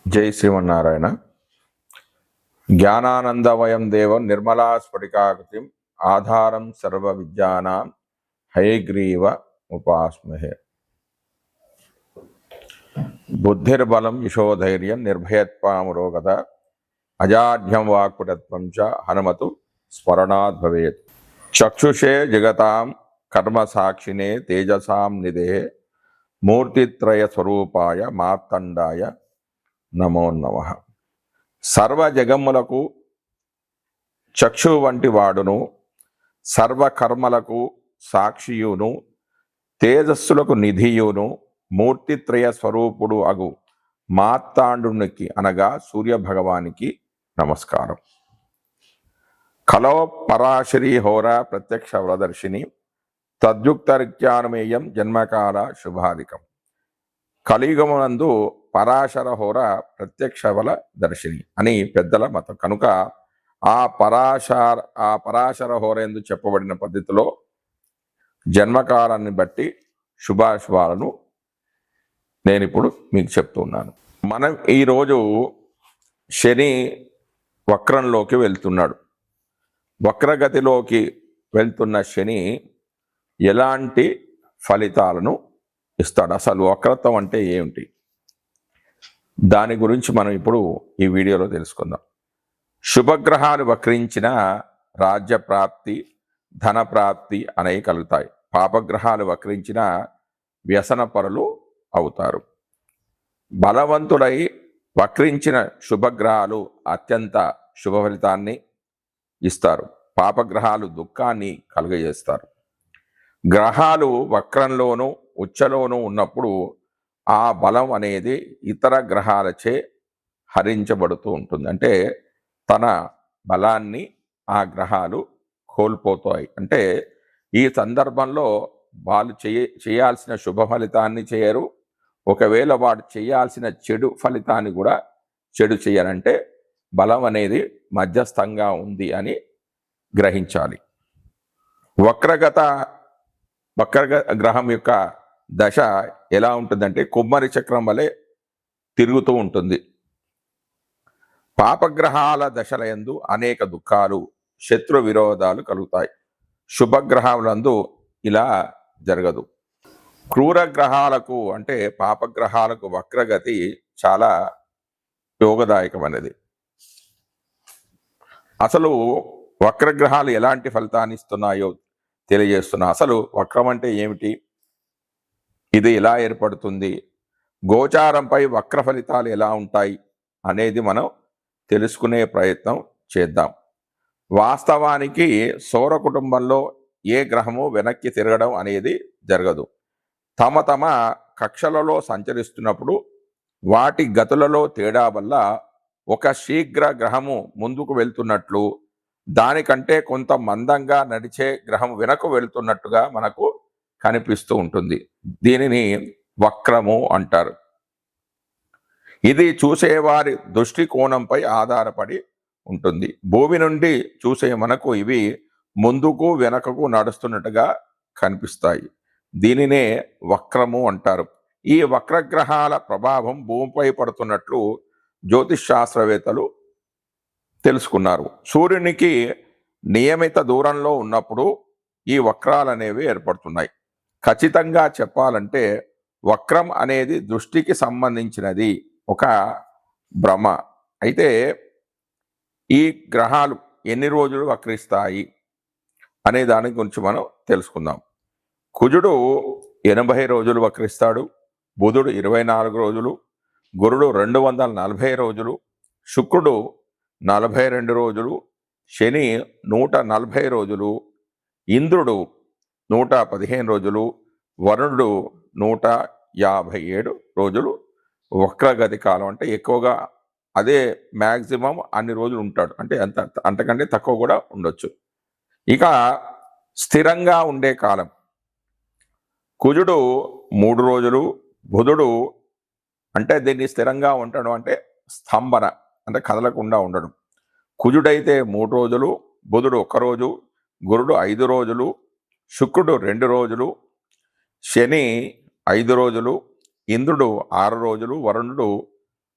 జై శ్రీమన్నారాయణ. జ్ఞానానందమయం దేవం నిర్మలా స్ఫటికాకృతిం ఆధారం సర్వ విద్యానాం హయగ్రీవ ఉపాస్మహే. బుద్ధిర్బలం యశోధైర్యం నిర్భయత్వామరోగత అజాఢ్యం వాక్పటత్వం చ హనుమతు స్మరణాద్ భవేత్. చక్షుషే జగతాం కర్మ సాక్షినే తేజసాం నిదే మూర్తిత్రయ స్వరూపాయ మార్తండాయ నమో నమః. సర్వ జగమ్ములకు చక్షు వంటి వాడును, సర్వకర్మలకు సాక్షియును, తేజస్సులకు నిధియును, మూర్తిత్రయ స్వరూపుడు అగు మార్తాండునికి అనగా సూర్యభగవానికి నమస్కారం. కలో పరాశరీ హోర ప్రత్యక్ష వ్రదర్శిని తద్యుక్తరిత్యానుమేయం జన్మకాల శుభాధికం. కలియుగమునందు పరాశర హోర ప్రత్యక్ష బల దర్శిని అని పెద్దల మతం కనుక ఆ పరాశర హోర ఎందు చెప్పబడిన పద్ధతిలో జన్మకాలాన్ని బట్టి శుభాశుభాలను నేను ఇప్పుడు మీకు చెప్తున్నాను. మనం ఈరోజు శని వక్రంలోకి వెళ్తున్నాడు. వక్రగతిలోకి వెళ్తున్న శని ఎలాంటి ఫలితాలను ఇస్తాడు, అసలు వక్రత్వం అంటే ఏమిటి, దాని గురించి మనం ఇప్పుడు ఈ వీడియోలో తెలుసుకుందాం. శుభగ్రహాలు వక్రించిన రాజ్యప్రాప్తి, ధనప్రాప్తి అనేవి కలుగుతాయి. పాపగ్రహాలు వక్రించిన వ్యసన పరులు అవుతారు. బలవంతుడై వక్రించిన శుభగ్రహాలు అత్యంత శుభ ఫలితాన్ని ఇస్తారు. పాపగ్రహాలు దుఃఖాన్ని కలుగజేస్తారు. గ్రహాలు వక్రంలోనూ ఉచ్చలోనూ ఉన్నప్పుడు ఆ బలం అనేది ఇతర గ్రహాలచే హరించబడుతూ ఉంటుంది. అంటే తన బలాన్ని ఆ గ్రహాలు కోల్పోతాయి. అంటే ఈ సందర్భంలో వాళ్ళు చేయాల్సిన శుభ ఫలితాన్ని చేయరు. ఒకవేళ వాడు చేయాల్సిన చెడు ఫలితాన్ని కూడా చెడు చేయరంటే బలం అనేది మధ్యస్థంగా ఉంది అని గ్రహించాలి. వక్ర గ్రహం యొక్క దశ ఎలా ఉంటుందంటే కుమ్మరి చక్రం వలె తిరుగుతూ ఉంటుంది. పాపగ్రహాల దశల యందు అనేక దుఃఖాలు, శత్రు విరోధాలు కలుగుతాయి. శుభగ్రహాలందు ఇలా జరగదు. క్రూర గ్రహాలకు అంటే పాపగ్రహాలకు వక్రగతి చాలా యోగదాయకమైనది. అసలు వక్రగ్రహాలు ఎలాంటి ఫలితాన్ని ఇస్తున్నాయో తెలియజేస్తున్నా. అసలు వక్రం అంటే ఏమిటి, ఇది ఎలా ఏర్పడుతుంది, గోచారంపై వక్ర ఫలితాలు ఎలా ఉంటాయి అనేది మనం తెలుసుకునే ప్రయత్నం చేద్దాం. వాస్తవానికి సౌర కుటుంబంలో ఏ గ్రహము వెనక్కి తిరగడం అనేది జరగదు. తమ తమ కక్షలలో సంచరిస్తున్నప్పుడు వాటి గతులలో తేడా వల్ల ఒక శీఘ్ర గ్రహము ముందుకు వెళ్తున్నట్లు, దానికంటే కొంత మందంగా నడిచే గ్రహం వెనక్కు వెళ్తున్నట్టుగా మనకు కనిపిస్తూ ఉంటుంది. దీనిని వక్రము అంటారు. ఇది చూసేవారి దృష్టికోణంపై ఆధారపడి ఉంటుంది. భూమి నుండి చూసే మనకు ఇవి ముందుకు వెనకకు నడుస్తున్నట్టుగా కనిపిస్తాయి. దీనినే వక్రము అంటారు. ఈ వక్రగ్రహాల ప్రభావం భూమిపై పడుతున్నట్లు జ్యోతిష్ శాస్త్రవేత్తలు తెలుసుకున్నారు. సూర్యునికి నియమిత దూరంలో ఉన్నప్పుడు ఈ వక్రాలు అనేవి ఏర్పడుతున్నాయి. ఖచ్చితంగా చెప్పాలంటే వక్రం అనేది దృష్టికి సంబంధించినది, ఒక భ్రమ. అయితే ఈ గ్రహాలు ఎన్ని రోజులు వక్రిస్తాయి అనే దాని గురించి మనం తెలుసుకుందాం. కుజుడు 80 రోజులు వక్రిస్తాడు, బుధుడు 24 రోజులు, గురుడు 240 రోజులు, శుక్రుడు 42 రోజులు, శని 140 రోజులు, ఇంద్రుడు 115 రోజులు, వరుణుడు 157 రోజులు వక్రగతి కాలం. అంటే ఎక్కువగా అదే మ్యాక్సిమం అన్ని రోజులు ఉంటాడు. అంటే అంతకంటే తక్కువ కూడా ఉండొచ్చు. ఇక స్థిరంగా ఉండే కాలం కుజుడు 3 రోజులు, బుధుడు అంటే దీన్ని స్థిరంగా ఉండడం అంటే స్తంభన, అంటే కదలకుండా ఉండడం. కుజుడైతే 3 రోజులు, బుధుడు 1 రోజు, గురుడు 5 రోజులు, శుక్రుడు 2 రోజులు, శని 5 రోజులు, ఇంద్రుడు 6 రోజులు, వరుణుడు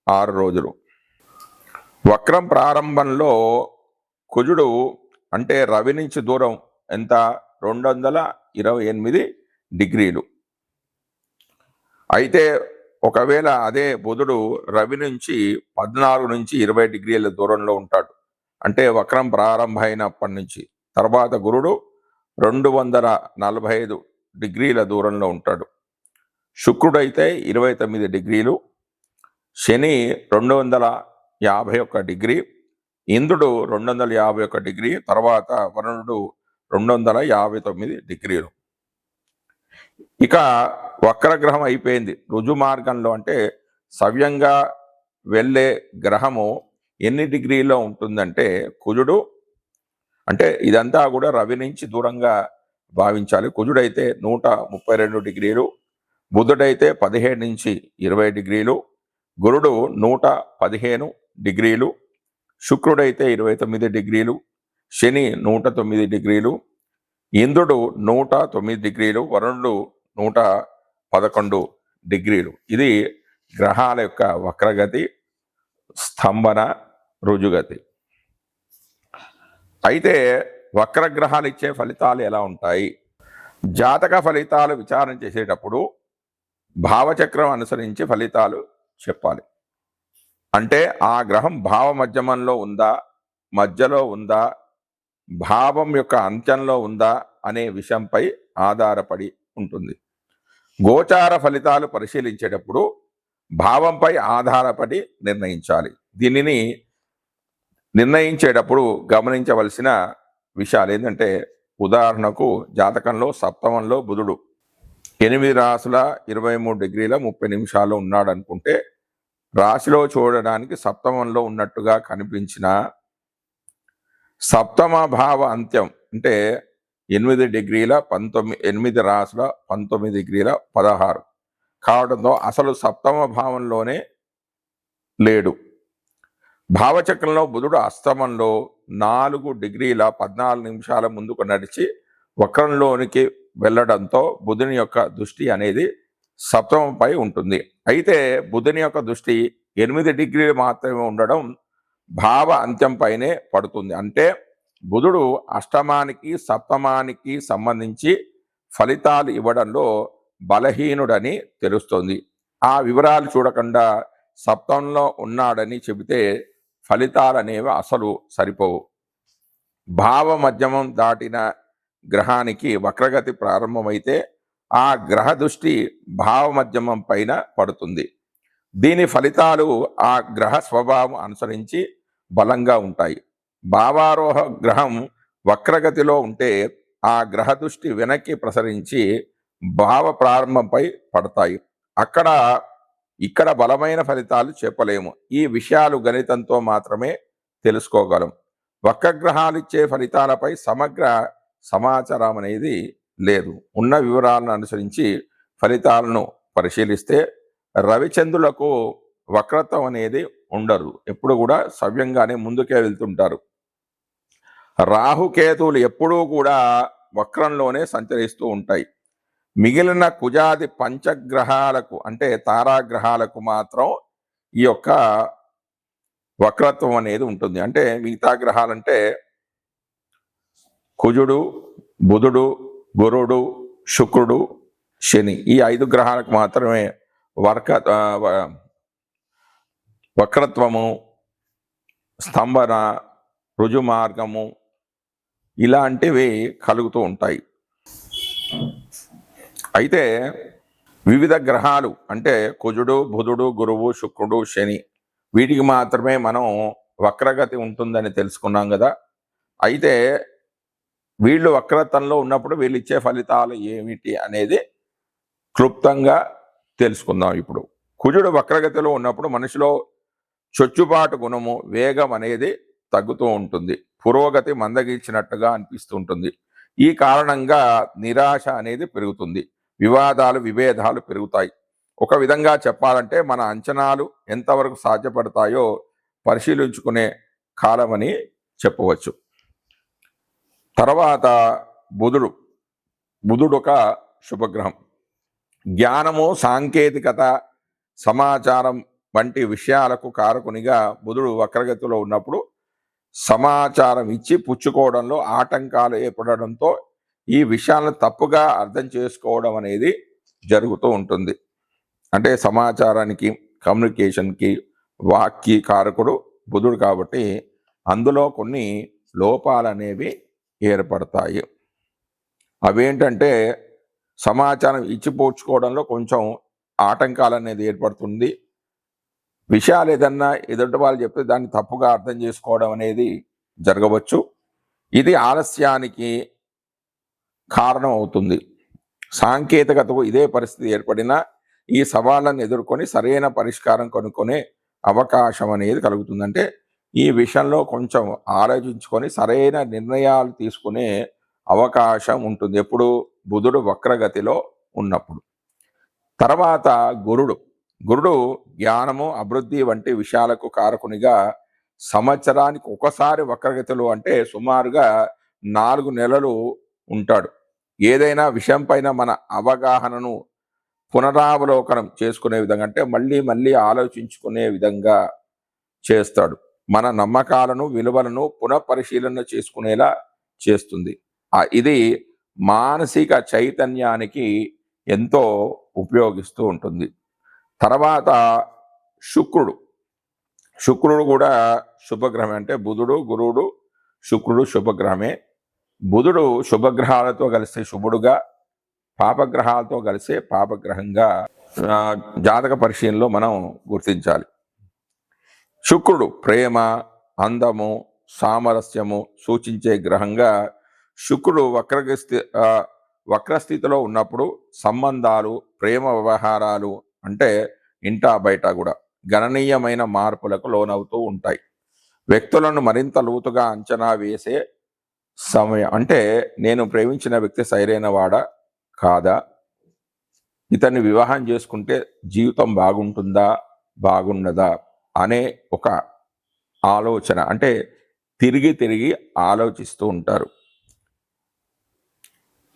6 రోజులు. వక్రం ప్రారంభంలో కుజుడు అంటే రవి నుంచి దూరం ఎంత 228 డిగ్రీలు. అయితే ఒకవేళ అదే బుధుడు రవి నుంచి 14 నుంచి 20 డిగ్రీల దూరంలో ఉంటాడు. అంటే వక్రం ప్రారంభమైనప్పటి నుంచి. తర్వాత గురుడు 245 డిగ్రీల దూరంలో ఉంటాడు. శుక్రుడైతే 29 డిగ్రీలు, శని 251 డిగ్రీ, ఇంద్రుడు 251 డిగ్రీ, తర్వాత వరుణుడు 259 డిగ్రీలు. ఇక వక్రగ్రహం అయిపోయింది. రుజు మార్గంలో అంటే సవ్యంగా వెళ్ళే గ్రహము ఎన్ని డిగ్రీలో ఉంటుందంటే కుజుడు అంటే ఇదంతా కూడా రవి నుంచి దూరంగా భావించాలి. కుజుడైతే 132 డిగ్రీలు, బుధుడైతే 17 నుంచి 20 డిగ్రీలు, గురుడు 115 డిగ్రీలు, శుక్రుడైతే 29 డిగ్రీలు, శని 109 డిగ్రీలు, ఇంద్రుడు 109 డిగ్రీలు, వరుణుడు 111 డిగ్రీలు. ఇది గ్రహాల యొక్క వక్రగతి, స్తంభన, రుజుగతి. అయితే వక్రగ్రహాలు ఇచ్చే ఫలితాలు ఎలా ఉంటాయి? జాతక ఫలితాలు విచారణ చేసేటప్పుడు భావచక్రం అనుసరించి ఫలితాలు చెప్పాలి. అంటే ఆ గ్రహం భావ మధ్యమంలో ఉందా, మధ్యలో ఉందా, భావం యొక్క అంత్యంలో ఉందా అనే విషయంపై ఆధారపడి ఉంటుంది. గోచార ఫలితాలు పరిశీలించేటప్పుడు భావంపై ఆధారపడి నిర్ణయించాలి. దీనిని నిర్ణయించేటప్పుడు గమనించవలసిన విషయాలు ఏంటంటే, ఉదాహరణకు జాతకంలో సప్తమంలో బుధుడు 8 రాసుల 23 డిగ్రీల 30 నిమిషాలు ఉన్నాడు అనుకుంటే, రాశిలో చూడడానికి సప్తమంలో ఉన్నట్టుగా కనిపించిన సప్తమ భావ అంత్యం అంటే 8 డిగ్రీల 19 8 రాసుల 19 డిగ్రీల 16 కావడంతో అసలు సప్తమ భావంలోనే లేడు. భావచక్రంలో బుధుడు అస్తమంలో 4 డిగ్రీల 14 నిమిషాల ముందుకు నడిచి వక్రంలోనికి వెళ్ళడంతో బుధుని యొక్క దృష్టి అనేది సప్తమంపై ఉంటుంది. అయితే బుధుని యొక్క దృష్టి 8 డిగ్రీలు మాత్రమే ఉండడం భావ అంత్యంపైనే పడుతుంది. అంటే బుధుడు అష్టమానికి సప్తమానికి సంబంధించి ఫలితాలు ఇవ్వడంలో బలహీనుడని తెలుస్తుంది. ఆ వివరాలు చూడకుండా సప్తంలో ఉన్నాడని చెబితే ఫలితాలు అనేవి అసలు సరిపోవు. భావ మధ్యమం దాటిన గ్రహానికి వక్రగతి ప్రారంభమైతే ఆ గ్రహ దృష్టి భావ మధ్యమం పైన పడుతుంది. దీని ఫలితాలు ఆ గ్రహ స్వభావం అనుసరించి బలంగా ఉంటాయి. భావారోహ గ్రహం వక్రగతిలో ఉంటే ఆ గ్రహ దృష్టి వెనక్కి ప్రసరించి భావ ప్రారంభంపై పడతాయి. ఇక్కడ బలమైన ఫలితాలు చెప్పలేము. ఈ విషయాలు గణితంతో మాత్రమే తెలుసుకోగలం. వక్రగ్రహాలు ఇచ్చే ఫలితాలపై సమగ్ర సమాచారం అనేది లేదు. ఉన్న వివరాలను అనుసరించి ఫలితాలను పరిశీలిస్తే రవిచంద్రులకు వక్రత్వం అనేది ఉండదు. ఎప్పుడు కూడా సవ్యంగానే ముందుకే వెళ్తుంటారు. రాహుకేతువులు ఎప్పుడూ కూడా వక్రంలోనే సంచరిస్తూ ఉంటాయి. మిగిలిన కుజాది పంచగ్రహాలకు అంటే తారాగ్రహాలకు మాత్రం ఈ యొక్క వక్రత్వం అనేది ఉంటుంది. అంటే మిగతా గ్రహాలంటే కుజుడు, బుధుడు, గురుడు, శుక్రుడు, శని ఈ 5 గ్రహాలకు మాత్రమే వక్రత్వము, స్తంభన, రుజు మార్గము ఇలాంటివి కలుగుతూ ఉంటాయి. అయితే వివిధ గ్రహాలు అంటే కుజుడు, బుధుడు, గురువు, శుక్రుడు, శని వీటికి మాత్రమే మనం వక్రగతి ఉంటుందని తెలుసుకున్నాం కదా. అయితే వీళ్ళు వక్రత్వంలో ఉన్నప్పుడు వీళ్ళు ఇచ్చే ఫలితాలు ఏమిటి అనేది క్లుప్తంగా తెలుసుకుందాం. ఇప్పుడు కుజుడు వక్రగతిలో ఉన్నప్పుడు మనిషిలో చొచ్చుబాటు గుణము, వేగం అనేది తగ్గుతూ ఉంటుంది. పురోగతి మందగించినట్టుగా అనిపిస్తుంటుంది. ఈ కారణంగా నిరాశ అనేది పెరుగుతుంది. విభేదాలు పెరుగుతాయి. ఒక విధంగా చెప్పాలంటే మన అంచనాలు ఎంతవరకు సాధ్యపడతాయో పరిశీలించుకునే కాలమని చెప్పవచ్చు. తర్వాత బుధుడు ఒక శుభగ్రహం. జ్ఞానము, సాంకేతికత, సమాచారం వంటి విషయాలకు కారకునిగా బుధుడు వక్రగతిలో ఉన్నప్పుడు సమాచారం ఇచ్చి పుచ్చుకోవడంలో ఆటంకాలు ఏర్పడడంతో ఈ విషయాలను తప్పుగా అర్థం చేసుకోవడం అనేది జరుగుతూ ఉంటుంది. అంటే సమాచారానికి, కమ్యూనికేషన్కి, వాక్కి కారకుడు బుధుడు కాబట్టి అందులో కొన్ని లోపాలు అనేవి ఏర్పడతాయి. అవేంటంటే సమాచారం ఇచ్చిపుచ్చుకోవడంలో కొంచెం ఆటంకాలు అనేది ఏర్పడుతుంది. విషయాలు ఏదన్నా ఎదుటి వాళ్ళు చెప్తే దాన్ని తప్పుగా అర్థం చేసుకోవడం అనేది జరగవచ్చు. ఇది ఆలస్యానికి కారణం అవుతుంది. సాంకేతికతకు ఇదే పరిస్థితి ఏర్పడినా ఈ సవాళ్ళను ఎదుర్కొని సరైన పరిష్కారం కనుక్కునే అవకాశం అనేది కలుగుతుంది. అంటే ఈ విషయంలో కొంచెం ఆలోచించుకొని సరైన నిర్ణయాలు తీసుకునే అవకాశం ఉంటుంది ఎప్పుడు బుధుడు వక్రగతిలో ఉన్నప్పుడు. తర్వాత గురుడు జ్ఞానము, అభివృద్ధి వంటి విషయాలకు కారకునిగా సంవత్సరానికి ఒకసారి వక్రగతిలో అంటే సుమారుగా 4 నెలలు ఉంటాడు. ఏదైనా విషయం పైన మన అవగాహనను పునరావలోకనం చేసుకునే విధంగా అంటే మళ్ళీ ఆలోచించుకునే విధంగా చేస్తాడు. మన నమ్మకాలను, విలువలను పునఃపరిశీలన చేసుకునేలా చేస్తుంది. ఇది మానసిక చైతన్యానికి ఎంతో ఉపయోగిస్తూ ఉంటుంది. తర్వాత శుక్రుడు కూడా శుభగ్రహమే. అంటే బుధుడు, గురువుడు, శుక్రుడు శుభగ్రహమే. బుధుడు శుభగ్రహాలతో కలిసి శుభుడుగా, పాపగ్రహాలతో కలిసే పాపగ్రహంగా జాతక పరిశీలనలో మనం గుర్తించాలి. శుక్రుడు ప్రేమ, అందము, సామరస్యము సూచించే గ్రహంగా శుక్రుడు వక్రస్థితిలో ఉన్నప్పుడు సంబంధాలు, ప్రేమ వ్యవహారాలు అంటే ఇంటా బయట కూడా గణనీయమైన మార్పులకు లోనవుతూ ఉంటాయి. వ్యక్తులను మరింత లోతుగా అంచనా వేసే సమయం. అంటే నేను ప్రేమించిన వ్యక్తి సరైన వాడా కాదా, ఇతన్ని వివాహం చేసుకుంటే జీవితం బాగుంటుందా బాగుండదా అనే ఒక ఆలోచన. అంటే తిరిగి ఆలోచిస్తూ ఉంటారు.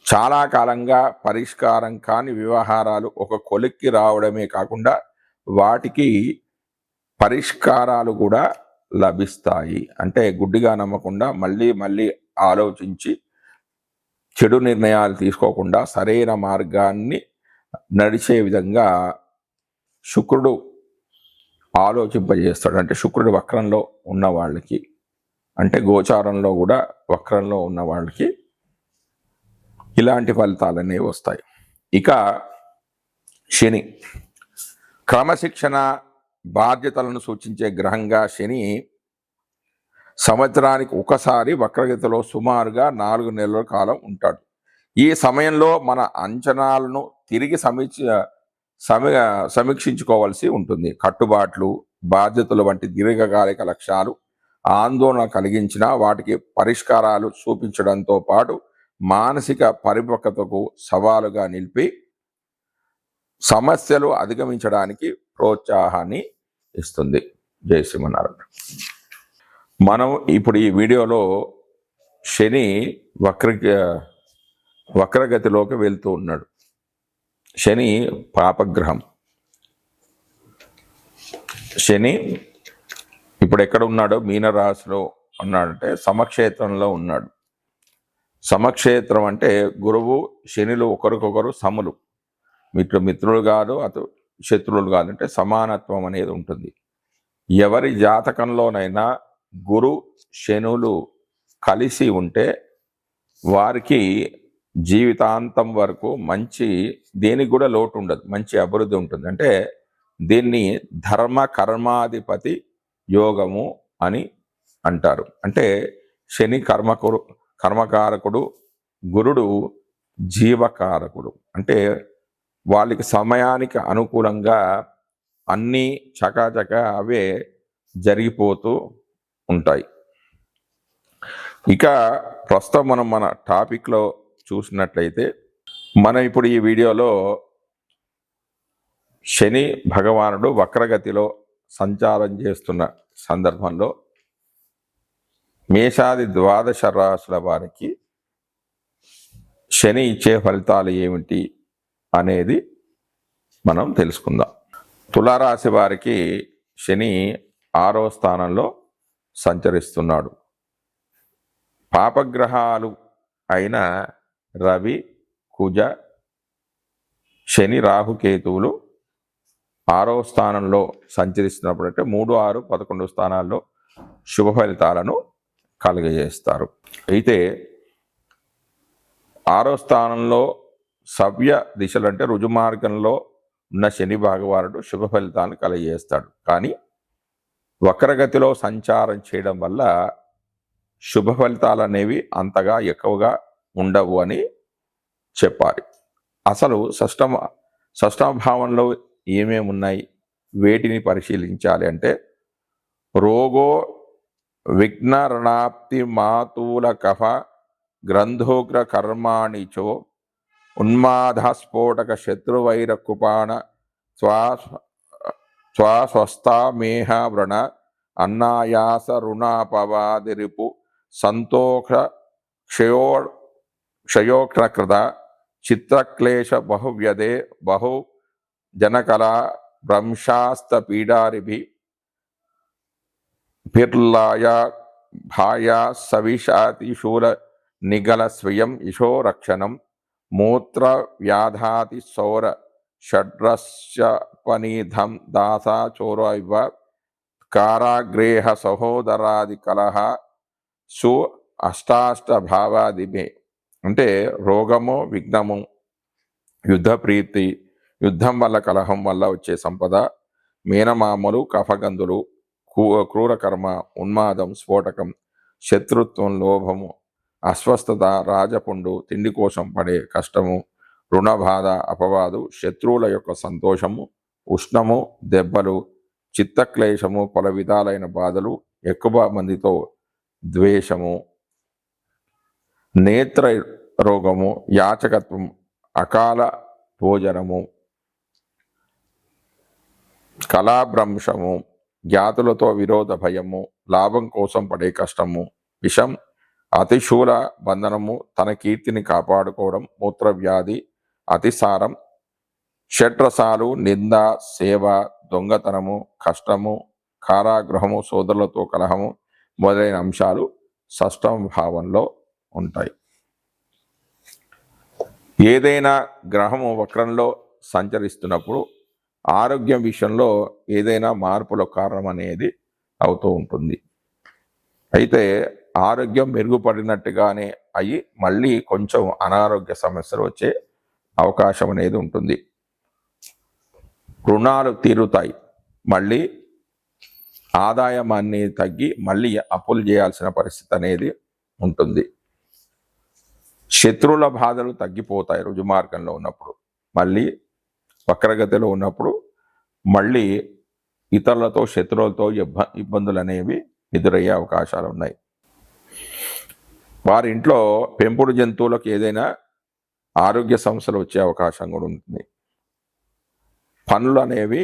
చాలా కాలంగా పరిష్కారం కాని వ్యవహారాలు ఒక కొలిక్కి రావడమే కాకుండా వాటికి పరిష్కారాలు కూడా లభిస్తాయి. అంటే గుడ్డిగా నమ్మకుండా మళ్ళీ ఆలోచించి చెడు నిర్ణయాలు తీసుకోకుండా సరైన మార్గాన్ని నడిచే విధంగా శుక్రుడు ఆలోచింపజేస్తాడు. అంటే శుక్రుడు వక్రంలో ఉన్న వాళ్ళకి, అంటే గోచారంలో కూడా వక్రంలో ఉన్న వాళ్ళకి ఇలాంటి ఫలితాలు అనేవి వస్తాయి. ఇక శని క్రమశిక్షణ, బాధ్యతలను సూచించే గ్రహంగా శని సంవత్సరానికి ఒకసారి వక్రగతిలో సుమారుగా 4 నెలల కాలం ఉంటాడు. ఈ సమయంలో మన అంచనాలను తిరిగి సమీక్షించుకోవాల్సి ఉంటుంది. కట్టుబాట్లు, బాధ్యతలు వంటి దీర్ఘకాలిక లక్ష్యాలు ఆందోళన కలిగించిన వాటికి పరిష్కారాలు చూపించడంతో పాటు మానసిక పరిపక్వతకు సవాలుగా నిలిపి సమస్యలు అధిగమించడానికి ప్రోత్సాహాన్ని ఇస్తుంది. జై శ్రీమన్నారాయణ. మనం ఇప్పుడు ఈ వీడియోలో శని వక్రగతిలోకి వెళ్తూ ఉన్నాడు. శని పాపగ్రహం. శని ఇప్పుడు ఎక్కడ ఉన్నాడో మీనరాశిలో ఉన్నాడంటే సమక్షేత్రంలో ఉన్నాడు. సమక్షేత్రం అంటే గురువు శనిలు ఒకరికొకరు సములు, మిత్రులు కాదు, అటు శత్రువులు కాదు, అంటే సమానత్వం అనేది ఉంటుంది. ఎవరి జాతకంలోనైనా గురు శనులు కలిసి ఉంటే వారికి జీవితాంతం వరకు దేనికి కూడా లోటు ఉండదు, మంచి అభివృద్ధి ఉంటుంది. అంటే దీన్ని ధర్మ కర్మాధిపతి యోగము అని అంటారు. అంటే శని కర్మకారకుడు, గురుడు జీవకారకుడు. అంటే వాళ్ళకి సమయానికి అనుకూలంగా అన్నీ చకాచక అవే జరిగిపోతూ ఉంటాయి. ఇక ప్రస్తుతం మన టాపిక్లో చూసినట్లయితే మనం ఇప్పుడు ఈ వీడియోలో శని భగవానుడు వక్రగతిలో సంచారం చేస్తున్న సందర్భంలో మేషాది 12 రాశుల వారికి శని ఇచ్చే ఫలితాలు ఏమిటి అనేది మనం తెలుసుకుందాం. తులారాశి వారికి శని 6వ స్థానంలో సంచరిస్తున్నాడు. పాపగ్రహాలు అయిన రవి, కుజ, శని, రాహుకేతువులు 6వ స్థానంలో సంచరిస్తున్నప్పుడు అంటే 3, 6, 11 స్థానాల్లో శుభ ఫలితాలను కలుగజేస్తారు. అయితే 6వ స్థానంలో సవ్య దిశలు అంటే రుజుమార్గంలో ఉన్న శని భగవానుడు శుభ ఫలితాలను కలుగజేస్తాడు. కానీ వక్రగతిలో సంచారం చేయడం వల్ల శుభ ఫలితాలు అనేవి అంతగా ఎక్కువగా ఉండవు అని చెప్పాలి. అసలు షష్టమ భావంలో ఏమేమి ఉన్నాయి, వేటిని పరిశీలించాలి అంటే రోగో విఘ్న రణాప్తి మాతూల కఫ గ్రంథోగ్ర కర్మాణిచో ఉన్మాద స్ఫోటక శత్రువైర కుపాణ స్వస్థామేహ వ్రణ అన్నాయాస రుణాపవాదిరిపు సంతోష క్షయోక్షకృత చిత్రక్లేశ బహువ్యదే బహు జనకల భ్రంశాస్త పీడారిభి పిర్లాయ భాయ సవిషాతి శూల నిగల స్వయం ఇషో రక్షణం మూత్ర వ్యాధాతి సౌర షడ్రస్యపనిధం దాసా చోర ఇవ కారాగ్రేహ సహోదరాది కలహ సు అష్టాష్ట భావాదిమే అంటే రోగము, విఘ్నము, యుద్ధ ప్రీతి, యుద్ధం వల్ల కలహం వల్ల వచ్చే సంపద, మేనమామలు, కఫగంధులు, క్రూరకర్మ, ఉన్మాదం, స్ఫోటకం, శత్రుత్వం, లోభము, అస్వస్థత, రాజపుండు, తిండి కోసం పడే కష్టము, రుణబాధ, అపవాదు, శత్రువుల యొక్క సంతోషము, ఉష్ణము, దెబ్బలు, చిత్తక్లేశము, పలు విధాలైన బాధలు, ఎక్కువ మందితో ద్వేషము, నేత్ర రోగము, యాచకత్వం, అకాల భోజనము, కళాభ్రంశము, జ్ఞాతులతో విరోధ భయము, లాభం కోసం పడే కష్టము, విషం, అతిశూల బంధనము, తన కీర్తిని కాపాడుకోవడం, మూత్రవ్యాధి, అతిసారం, షడ్రసాలు, నింద, సేవ, దొంగతనము, కష్టము, కారాగృహము, సోదరులతో కలహము మొదలైన అంశాలు షష్టమ భావంలో ఉంటాయి. ఏదైనా గ్రహము వక్రంలో సంచరిస్తున్నప్పుడు ఆరోగ్యం విషయంలో ఏదైనా మార్పుల కారణం అనేది అవుతూ ఉంటుంది. అయితే ఆరోగ్యం మెరుగుపడినట్టుగానే అయ్యి మళ్ళీ కొంచెం అనారోగ్య సమస్యలు వచ్చే అవకాశం అనేది ఉంటుంది. రుణాలు తీరుతాయి, మళ్ళీ ఆదాయం అనేది తగ్గి మళ్ళీ అప్పులు చేయాల్సిన పరిస్థితి అనేది ఉంటుంది. శత్రువుల బాధలు తగ్గిపోతాయి రుజుమార్గంలో ఉన్నప్పుడు. మళ్ళీ వక్రగతిలో ఉన్నప్పుడు మళ్ళీ ఇతరులతో, శత్రువులతో ఇబ్బందులు అనేవి ఎదురయ్యే అవకాశాలు ఉన్నాయి. వారి ఇంట్లో పెంపుడు జంతువులకు ఏదైనా ఆరోగ్య సమస్యలు వచ్చే అవకాశం కూడా ఉంటుంది. పనులు అనేవి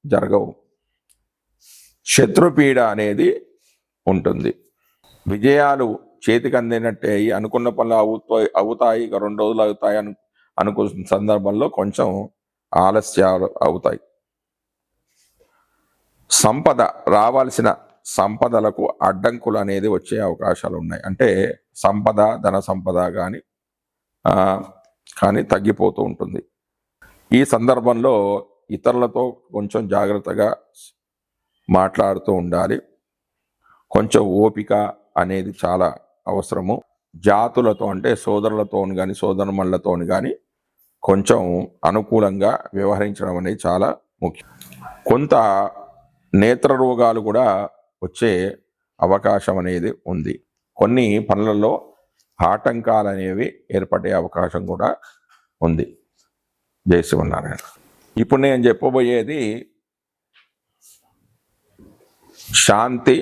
జరగవు, శత్రుపీడ అనేది ఉంటుంది. విజయాలు చేతికి అందినట్టే అనుకున్న పనులు అవుతాయి, ఇక 2 రోజులు అవుతాయి అనుకున్న సందర్భంలో కొంచెం ఆలస్యాలు అవుతాయి. సంపద, రావాల్సిన సంపదలకు అడ్డంకులు అనేది వచ్చే అవకాశాలు ఉన్నాయి. అంటే సంపద, ధన సంపద కానీ తగ్గిపోతూ ఉంటుంది. ఈ సందర్భంలో ఇతరులతో కొంచెం జాగ్రత్తగా మాట్లాడుతూ ఉండాలి. కొంచెం ఓపిక అనేది చాలా అవసరము. జాతులతో అంటే సోదరులతో కానీ సోదరుమణులతో కానీ కొంచెం అనుకూలంగా వ్యవహరించడం అనేది చాలా ముఖ్యం. కొంత నేత్ర రోగాలు కూడా వచ్చే అవకాశం అనేది ఉంది. కొన్ని పనులలో ఆటంకాలు అనేవి ఏర్పడే అవకాశం కూడా ఉంది. జై శ్రీమన్నారాయణ. ఇప్పుడు నేను చెప్పబోయేది శాంతి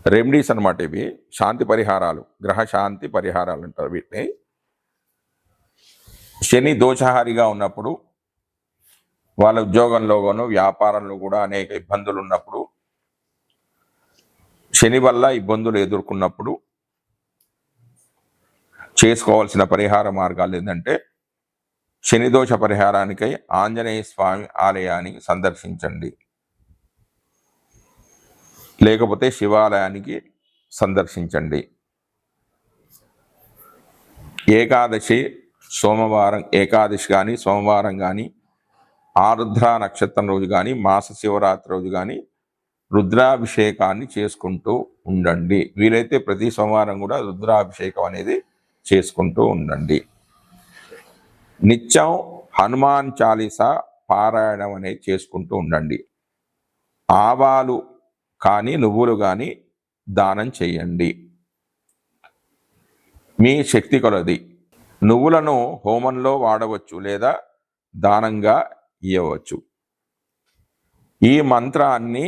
రెమెడీస్ అన్నమాట. ఇవి శాంతి పరిహారాలు, గ్రహ శాంతి పరిహారాలు అంటారు వీటిని. శని దోషహారిగా ఉన్నప్పుడు, వాళ్ళ ఉద్యోగంలోనూ వ్యాపారంలో కూడా అనేక ఇబ్బందులు ఉన్నప్పుడు, శని వల్ల ఇబ్బందులు ఎదుర్కొన్నప్పుడు చేసుకోవాల్సిన పరిహార మార్గాలు ఏంటంటే శనిదోష పరిహారానికై ఆంజనేయ స్వామి ఆలయాన్ని సందర్శించండి, లేకపోతే శివాలయానికి సందర్శించండి. ఏకాదశి సోమవారం, ఏకాదశి కానీ సోమవారం కానీ, ఆరుద్ర నక్షత్రం రోజు కానీ, మాస శివరాత్రి రోజు కానీ రుద్రాభిషేకాన్ని చేసుకుంటూ ఉండండి. వీలైతే ప్రతి సోమవారం కూడా రుద్రాభిషేకం అనేది చేసుకుంటూ ఉండండి. నిత్యం హనుమాన్ చాలీసా పారాయణం అనేది చేసుకుంటూ ఉండండి. ఆవాలు కానీ నువ్వులు కానీ దానం చేయండి, మీ శక్తి కొలది. నువ్వులను హోమంలో వాడవచ్చు లేదా దానంగా ఇవ్వవచ్చు. ఈ మంత్రాన్ని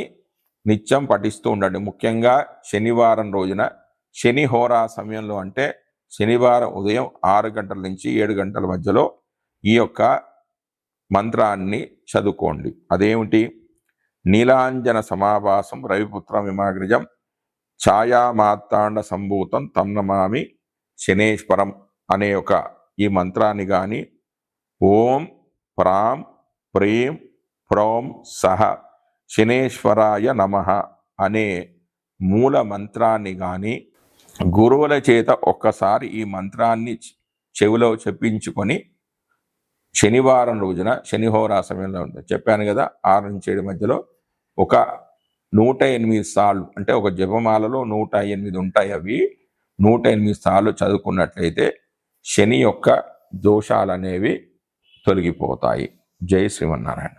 నిత్యం పఠిస్తూ ఉండండి. ముఖ్యంగా శనివారం రోజున, శని హోరా సమయంలో, అంటే శనివారం ఉదయం 6 గంటల నుంచి 7 గంటల మధ్యలో ఈ యొక్క మంత్రాన్ని చదువుకోండి. అదేమిటి? నీలాంజన సమాభాసం రవిపుత్రం విమాగ్రజం ఛాయామాత్తాండ సంభూతం తన్నమామి శనేశ్వరం అనే ఒక ఈ మంత్రాన్ని కానీ, ఓం ప్రాం ప్రీం ప్రోం సహ శనేశ్వరాయ నమః అనే మూల మంత్రాన్ని కానీ గురువుల చేత ఒక్కసారి ఈ మంత్రాన్ని చెవిలో చెప్పించుకొని శనివారం రోజున, శనిహోరా సమయంలో ఉంటుంది చెప్పాను కదా, 6 నుంచి 7 మధ్యలో ఒక 108 సార్లు, అంటే ఒక జపమాలలో 108 ఉంటాయి, అవి 108 సార్లు చదువుకున్నట్లయితే శని యొక్క దోషాలు అనేవి తొలగిపోతాయి. జై శ్రీమన్నారాయణ.